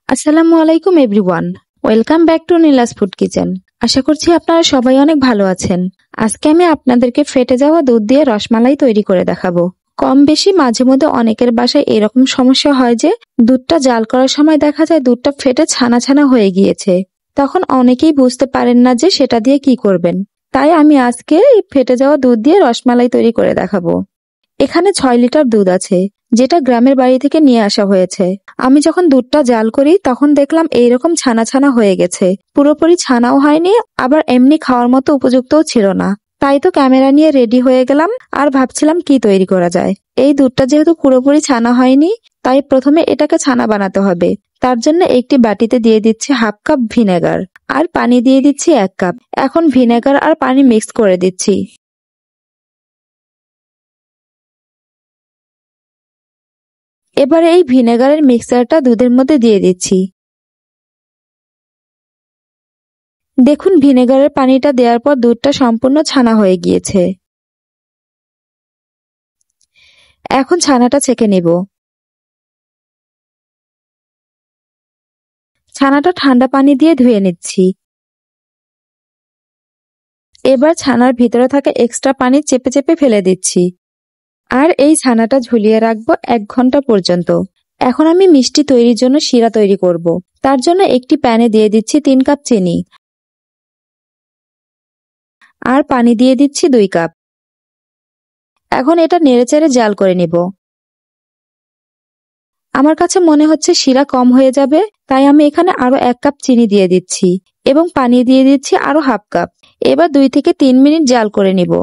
আসসালামু আলাইকুম everyone. Welcome back to Neela's food kitchen. আশা করছি আপনারা সবাই অনেক ভালো আছেন। আজকে আমি আপনাদেরকে ফেটে যাওয়া দুধ দিয়ে রসমালাই তৈরি করে দেখাবো। কম বেশি মাঝে মধ্যে অনেকের বাসায় এরকম সমস্যা হয় যে দুধটা জাল করার সময় দেখা যায় দুধটা ফেটে ছানা ছানা হয়ে গিয়েছে। তখন অনেকেই বুঝতে পারেন না যে সেটা দিয়ে কি করবেন। তাই আমি আজকে এই ফেটে যাওয়া দুধ দিয়ে রসমালাই তৈরি করে দেখাবো। এখানে 6 লিটার দুধ আছে, যেটা গ্রামের বাড়ি থেকে নিয়ে আসা হয়েছে। আমি যখন দুধটা জাল করি তখন দেখলাম এইরকম ছানা ছানা হয়ে গেছে। পুরোপুরি ছানাও হয়নি, আবার এমনি খাওয়ার মতো উপযুক্তও ছিল না। তাই তো ক্যামেরা নিয়ে রেডি হয়ে গেলাম আর ভাবছিলাম কি তৈরি করা যায়। এই দুধটা যেহেতু পুরোপুরি ছানা হয়নি, তাই প্রথমে এটাকে ছানা বানাতে হবে। তার জন্য একটি বাটিতে দিয়ে দিচ্ছি হাফ কাপ ভিনেগার আর পানি দিয়ে দিচ্ছি 1 কাপ। এখন ভিনেগার আর পানি মিক্স করে দিচ্ছি। এবারে এই ভিনেগারের মিক্সচারটা দুধের মধ্যে দিয়ে দিচ্ছি। দেখুন ভিনেগারের পানিটা দেওয়ার পর দুধটা সম্পূর্ণ ছানা হয়ে গিয়েছে। এখন ছানাটা ছেঁকে নেব। ছানাটা ঠান্ডা পানি দিয়ে ধুয়ে নিচ্ছি। এবার ছানার ভিতরে থাকা এক্সট্রা পানি চেপে চেপে ফেলে দিচ্ছি। আর এই ছানাটা ঝুলিয়ে রাখবো 1 ঘন্টা পর্যন্ত। এখন আমি মিষ্টি তৈরির জন্য শিরা তৈরি করব। তার জন্য একটি প্যানে দিয়ে দিচ্ছি 3 কাপ চিনি আর পানি দিয়ে দিচ্ছি 2 কাপ। এখন এটা নেড়েচেড়ে জাল করে নিব। আমার কাছে মনে হচ্ছে শিরা কম হয়ে যাবে, তাই আমি এখানে আরো 1 কাপ চিনি দিয়ে দিচ্ছি এবং পানি দিয়ে দিচ্ছি আরো হাফ কাপ। এবার 2 থেকে 3 মিনিট জাল করে নিব।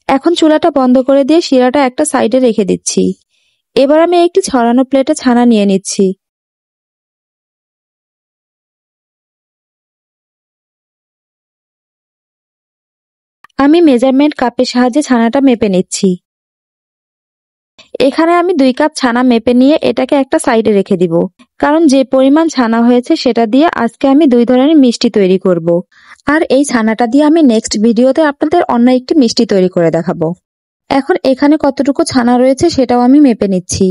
এখন চুলাটা বন্ধ করে দিয়ে শিরাটা একটা সাইডে রেখে দিচ্ছি। এবার আমি একটি ছড়ানো প্লেটে ছানা নিয়ে নিচ্ছি। আমি মেজারমেন্ট কাপের সাহায্যে ছানাটা মেপে নিচ্ছি। এখানে আমি 2 কাপ ছানা মেপে নিয়ে এটাকে একটা সাইডে রেখে দিব, কারণ যে পরিমাণ ছানা হয়েছে সেটা দিয়ে আজকে আমি 2 ধরনের মিষ্টি তৈরি করব। আর এই ছানাটা দিয়ে আমি নেক্সট ভিডিওতে আপনাদের অন্য একটি মিষ্টি তৈরি করে দেখাবো। এখন এখানে কতটুকু ছানা রয়েছে সেটাও আমি মেপে নিচ্ছি।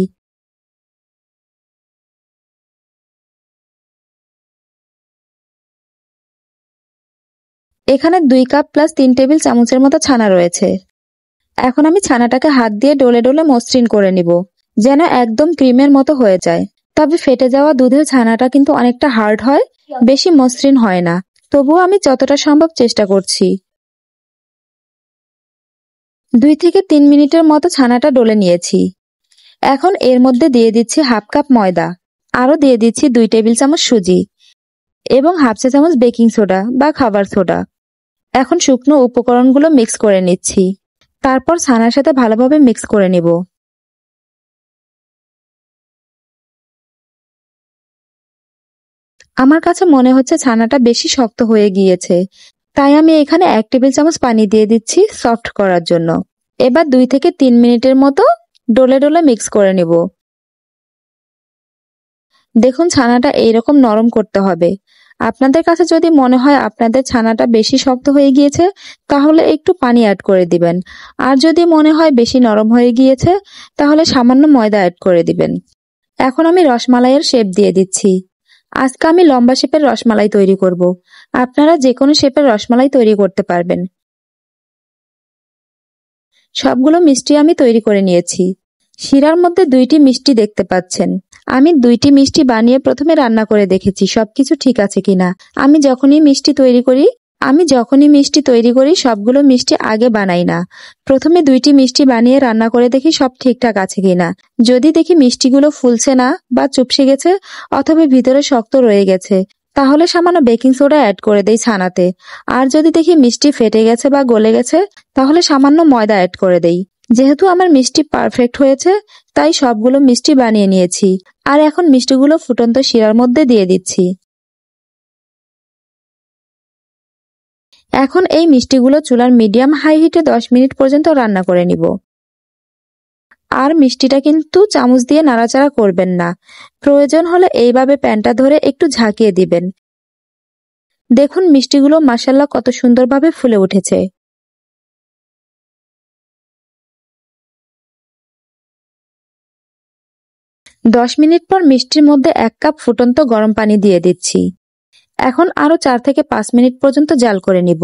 এখানে 2 কাপ প্লাস 3 টেবিল চামচের মতো ছানা রয়েছে। এখন আমি ছানাটাকে হাত দিয়ে ডলে ডলে মসৃণ করে নিব, যেন একদম ক্রিমের মতো হয়ে যায়। তবে ফেটে যাওয়া দুধের ছানাটা কিন্তু অনেকটা হার্ড হয়, বেশি মসৃণ হয় না। তবুও আমি যতটা সম্ভব চেষ্টা করছি। 2 থেকে 3 মিনিটের মতো ছানাটা ডলে নিয়েছি। এখন এর মধ্যে দিয়ে দিচ্ছি হাফ কাপ ময়দা, আরো দিয়ে দিচ্ছি 2 টেবিল চামচ সুজি এবং হাফ চা চামচ বেকিং সোডা বা খাবার সোডা। এখন শুকনো উপকরণগুলো মিক্স করে নিচ্ছি। তারপর ছানার সাথে ভালোভাবে মিক্স করে নিব। আমার কাছে মনে হচ্ছে ছানাটা বেশি শক্ত হয়ে গিয়েছে, তাই আমি এখানে 1 টেবিল চামচ পানি দিয়ে দিচ্ছি সফট করার জন্য। এবার 2 থেকে 3 মিনিটের মতো ডলে ডলে মিক্স করে নিব। দেখুন ছানাটা এইরকম নরম করতে হবে। আপনাদের কাছে যদি মনে হয় আপনাদের ছানাটা বেশি শক্ত হয়ে গিয়েছে, তাহলে একটু পানি অ্যাড করে দিবেন। আর যদি মনে হয় বেশি নরম হয়ে গিয়েছে, তাহলে সামান্য ময়দা অ্যাড করে দিবেন। এখন আমি রসমালাইয়ের শেপ দিয়ে দিচ্ছি। আজকে আমি লম্বা শেপের রসমালাই তৈরি করব। আপনারা যে কোনো শেপের রসমালাই তৈরি করতে পারবেন। সবগুলো মিষ্টি আমি তৈরি করে নিয়েছি। শিরার মধ্যে 2টি মিষ্টি দেখতে পাচ্ছেন। আমি 2টি মিষ্টি বানিয়ে প্রথমে রান্না করে দেখেছি সবকিছু ঠিক আছে কিনা। আমি যখনই মিষ্টি তৈরি করি সবগুলো মিষ্টি আগে বানাই না। প্রথমে 2টি মিষ্টি বানিয়ে রান্না করে দেখি সব ঠিকঠাক আছে কিনা। যদি দেখি মিষ্টিগুলো ফুলছে না বা চুপসে গেছে অথবা ভিতরে শক্ত রয়ে গেছে, তাহলে সামান্য বেকিং সোডা অ্যাড করে দেই ছানাতে। আর যদি দেখি মিষ্টি ফেটে গেছে বা গলে গেছে, তাহলে সামান্য ময়দা অ্যাড করে দেই। যেহেতু আমার মিষ্টি পারফেক্ট হয়েছে, তাই সবগুলো মিষ্টি বানিয়ে নিয়েছি। আর এখন মিষ্টিগুলো ফুটন্ত শিরার মধ্যে দিয়ে দিচ্ছি। এখন এই মিষ্টিগুলো চুলার মিডিয়াম হাই হিটে 10 মিনিট পর্যন্ত রান্না করে নিব। আর মিষ্টিটা কিন্তু চামচ দিয়ে নাড়াচাড়া করবেন না। প্রয়োজন হলে এইভাবে প্যানটা ধরে একটু ঝাঁকিয়ে দিবেন। দেখুন মিষ্টিগুলো মাশাআল্লাহ কত সুন্দরভাবে ফুলে উঠেছে। 10 মিনিট পর মিষ্টির মধ্যে 1 কাপ ফুটন্ত গরম পানি দিয়ে দিচ্ছি। এখন আরো 4 থেকে 5 মিনিট পর্যন্ত জাল করে নিব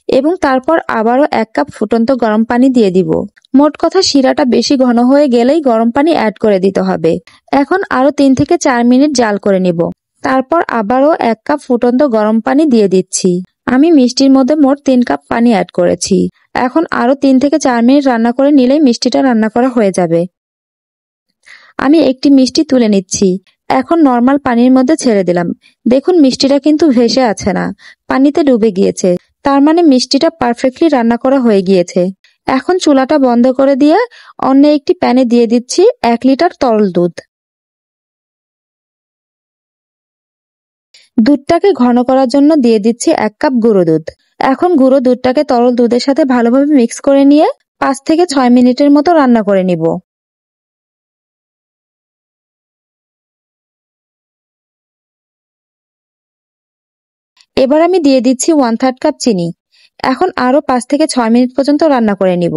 এবং তারপর আবারও 1 কাপ ফুটন্ত গরম পানি দিয়ে দিব। মোট কথা শিরাটা বেশি ঘন হয়ে গেলেই গরম পানি অ্যাড করে দিতে হবে। এখন আরো 3 থেকে 4 মিনিট জাল করে নিব। তারপর আবারও 1 কাপ ফুটন্ত গরম পানি দিয়ে দিচ্ছি। আমি মিষ্টির মধ্যে মোট 3 কাপ পানি অ্যাড করেছি। এখন আরো 3 থেকে 4 মিনিট রান্না করে নিলেই মিষ্টিটা রান্না করা হয়ে যাবে। আমি একটি মিষ্টি তুলে নিচ্ছি। এখন নরমাল পানির মধ্যে ছেড়ে দিলাম। দেখুন মিষ্টিটা কিন্তু ভেসে আছে না, পানিতে ডুবে গিয়েছে। তার মানে মিষ্টিটা পারফেক্টলি রান্না করা হয়ে গিয়েছে। এখন চুলাটা বন্ধ করে দিয়ে অন্য একটি প্যানে দিয়ে দিচ্ছি 1 লিটার তরল দুধ। দুধটাকে ঘন করার জন্য দিয়ে দিচ্ছি 1 কাপ গুঁড়ো দুধ। এখন গুঁড়ো দুধটাকে তরল দুধের সাথে ভালোভাবে মিক্স করে নিয়ে 5 থেকে 6 মিনিটের মতো রান্না করে নিব। এবার আমি দিয়ে দিচ্ছি 1/3 কাপ চিনি। এখন আরো 5 থেকে 6 মিনিট পর্যন্ত রান্না করে নিব।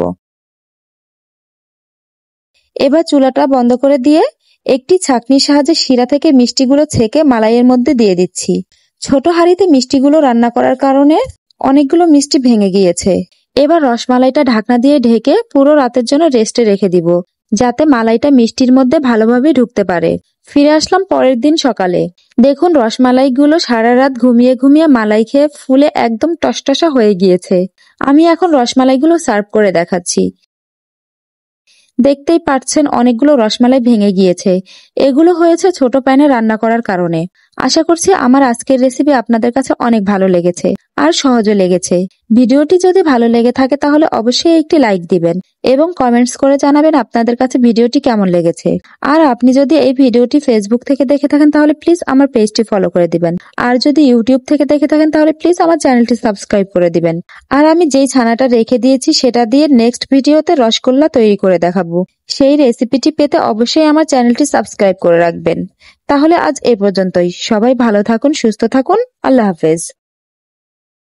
এবার চুলাটা বন্ধ করে দিয়ে একটি ছাঁকনির সাহায্যে শিরা থেকে মিষ্টিগুলো ছেঁকে মালাইয়ের মধ্যে দিয়ে দিচ্ছি। ছোট হাঁড়িতে মিষ্টিগুলো রান্না করার কারণে অনেকগুলো মিষ্টি ভেঙে গিয়েছে। এবার রসমালাইটা ঢাকনা দিয়ে ঢেকে পুরো রাতের জন্য রেস্টে রেখে দিব, যাতে মালাইটা মিষ্টির মধ্যে ভালোভাবে ঢুকতে পারে। ফিরে আসলাম পরের দিন সকালে। দেখুন রসমালাইগুলো সারা রাত ঘুমিয়ে ঘুমিয়ে মালাই খেয়ে ফুলে একদম টসটসা হয়ে গিয়েছে। আমি এখন রসমালাইগুলো সার্ভ করে দেখাচ্ছি। দেখতেই পাচ্ছেন অনেকগুলো রসমালাই ভেঙে গিয়েছে। এগুলো হয়েছে ছোট প্যানে রান্না করার কারণে। আশা করছি আমার আজকের রেসিপি আপনাদের কাছে অনেক ভালো লেগেছে আর সহজও লেগেছে। ভিডিওটি যদি ভালো লেগে থাকে তাহলে অবশ্যই একটি লাইক দিবেন এবং কমেন্টস করে জানাবেন আপনাদের কাছে ভিডিওটি কেমন লেগেছে। আর আপনি যদি এই ভিডিওটি ফেসবুক থেকে দেখে থাকেন তাহলে প্লিজ আমার পেজটি ফলো করে দিবেন। আর যদি ইউটিউব থেকে দেখে থাকেন তাহলে প্লিজ আমার চ্যানেলটি সাবস্ক্রাইব করে দিবেন। আর আমি যেই ছানাটা রেখে দিয়েছি সেটা দিয়ে নেক্সট ভিডিওতে রসগোল্লা তৈরি করে দেখাবো। সেই রেসিপিটি পেতে অবশ্যই আমার চ্যানেলটি সাবস্ক্রাইব করে রাখবেন। তাহলে আজ এ পর্যন্তই। সবাই ভালো থাকুন, সুস্থ থাকুন। আল্লাহ হাফেজ।